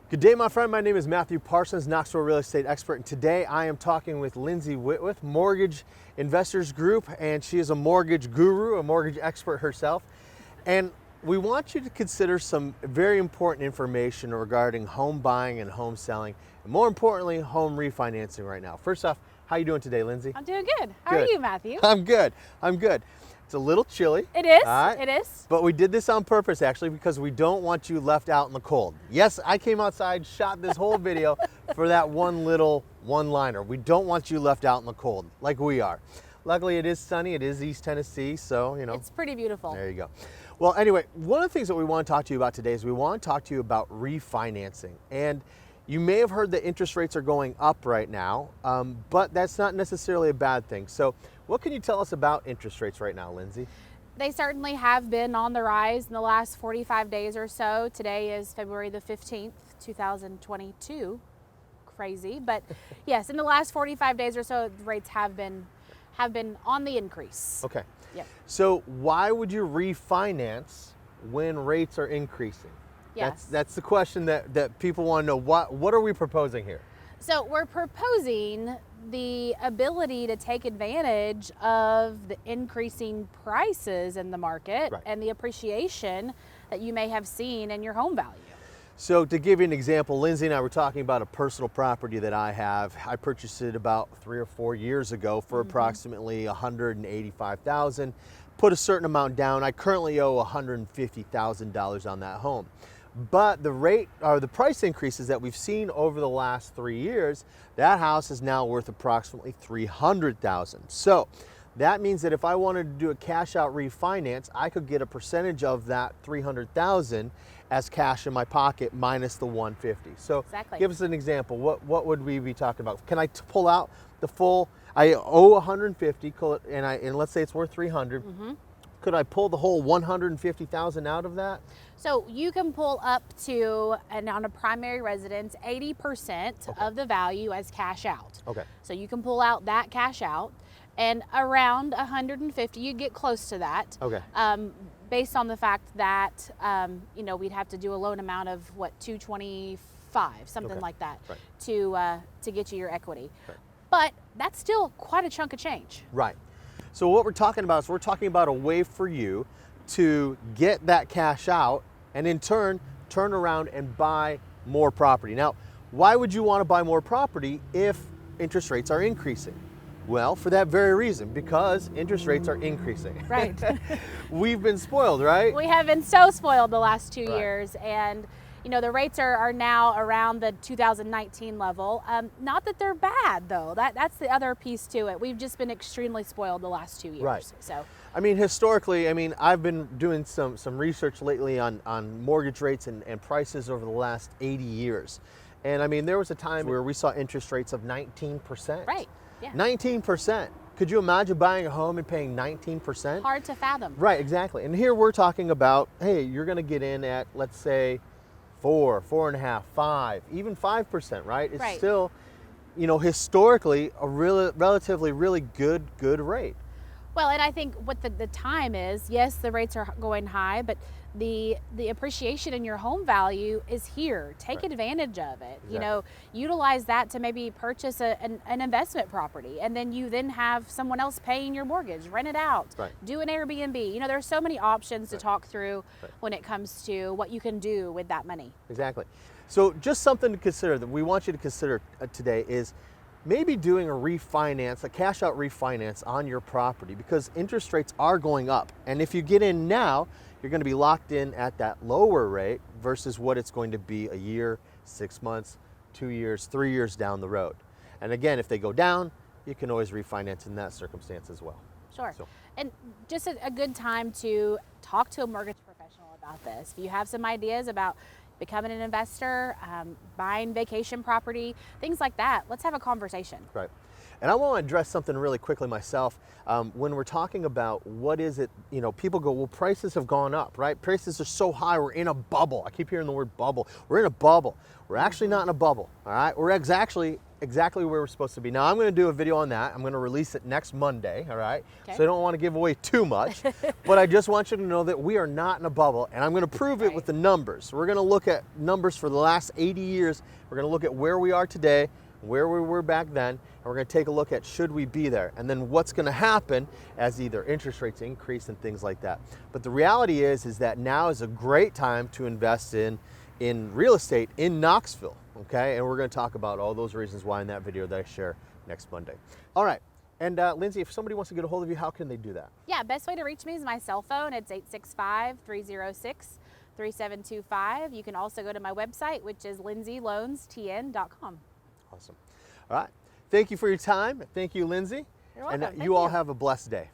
Good day, my friend. My name is Matthew Parsons, Knoxville Real Estate Expert, and today I am talking with Lindsey Whitworth, Mortgage Investors Group, and she is a mortgage guru, a mortgage expert herself. And we want you to consider some very important information regarding home buying and home selling, and more importantly, home refinancing right now. First off, how are you doing today, Lindsey? I'm doing good. How are you, Matthew? I'm good. I'm good. It's a little chilly. It is. Right? It is. But we did this on purpose, actually, because we don't want you left out in the cold. Yes, I came outside, shot this whole video for that one little one-liner. We don't want you left out in the cold like we are. Luckily, it is sunny. It is East Tennessee, so, you know. It's pretty beautiful. There you go. Well, anyway, one of the things that we want to talk to you about today is we want to talk to you about refinancing. And you may have heard that interest rates are going up right now, but that's not necessarily a bad thing. So what can you tell us about interest rates right now, Lindsey? They certainly have been on the rise in the last 45 days or so. Today is February the 15th, 2022. Crazy, but yes, in the last 45 days or so, rates have been on the increase. Okay. Yep. So why would you refinance when rates are increasing? Yes. That's the question that people want to know. What are we proposing here? So we're proposing the ability to take advantage of the increasing prices in the market, right, and the appreciation that you may have seen in your home value. So to give you an example, Lindsey and I were talking about a personal property that I have. I purchased it about 3 or 4 years ago for approximately $185,000. Put a certain amount down. I currently owe $150,000 on that home. But the rate or the price increases that we've seen over the last 3 years, that house is now worth approximately $300,000. So that means that if I wanted to do a cash out refinance, I could get a percentage of that $300,000 as cash in my pocket minus the $150,000. So exactly. Give us an example. What would we be talking about? Can I pull out the full? I owe $150,000 and let's say it's worth $300,000. Could I pull the whole $150,000 out of that? So you can pull up to, and on a primary residence, 80% of the value as cash out. Okay. So you can pull out that cash out, and around 150, you get close to that. Okay. Based on the fact that we'd have to do a loan amount of what, 225, something like that, right, to get you your equity. Right. But that's still quite a chunk of change. Right. So what we're talking about is we're talking about a way for you to get that cash out and in turn around and buy more property. Now, why would you want to buy more property if interest rates are increasing? Well, for that very reason, because interest rates are increasing. Right. We've been spoiled, right? We have been so spoiled the last 2 Right. years, and the rates are now around the 2019 level. Not that they're bad, though. That's the other piece to it. We've just been extremely spoiled the last 2 years. Right. So, I mean, historically, I've been doing some research lately on mortgage rates and prices over the last 80 years. And I mean, there was a time where we saw interest rates of 19%. right. Yeah. 19%. Could you imagine buying a home and paying 19%? Hard to fathom. Right, exactly. And here we're talking about, hey, you're going to get in at, let's say, 4.5, 5, even 5%, right? It's Right. still, historically a relatively really good rate. Well, and I think what the time is, yes, the rates are going high, but the appreciation in your home value is here. Take Right. advantage of it. Exactly. Utilize that to maybe purchase an investment property, and then you have someone else paying your mortgage, rent it out, Right. do an Airbnb. There's so many options to Right. talk through Right. when it comes to what you can do with that money. Exactly. So just something to consider that we want you to consider today is maybe doing a refinance, a cash out refinance on your property, because interest rates are going up. And if you get in now, you're going to be locked in at that lower rate versus what it's going to be a year, 6 months, 2 years, 3 years down the road. And again, if they go down, you can always refinance in that circumstance as well. Sure. So. And just a good time to talk to a mortgage professional about this. If you have some ideas about becoming an investor, buying vacation property, things like that, let's have a conversation. Right. And I want to address something really quickly myself. When we're talking about what is it, people go, well, prices have gone up, right? Prices are so high, we're in a bubble. I keep hearing the word bubble. We're in a bubble. We're actually not in a bubble, all right? We're actually exactly where we're supposed to be. Now I'm going to do a video on that. I'm going to release it next Monday, all right? Okay. So I don't want to give away too much, but I just want you to know that we are not in a bubble, and I'm going to prove it with the numbers. We're going to look at numbers for the last 80 years. We're going to look at where we are today, where we were back then, and we're going to take a look at should we be there, and then what's going to happen as either interest rates increase and things like that. But the reality is that now is a great time to invest in real estate in Knoxville, okay? And we're going to talk about all those reasons why in that video that I share next Monday. All right, and Lindsey, if somebody wants to get a hold of you, how can they do that? Yeah, best way to reach me is my cell phone. It's 865-306-3725. You can also go to my website, which is lindseyloanstn.com. Awesome. All right. Thank you for your time. Thank you, Lindsey. You're welcome. And Thank you all have a blessed day.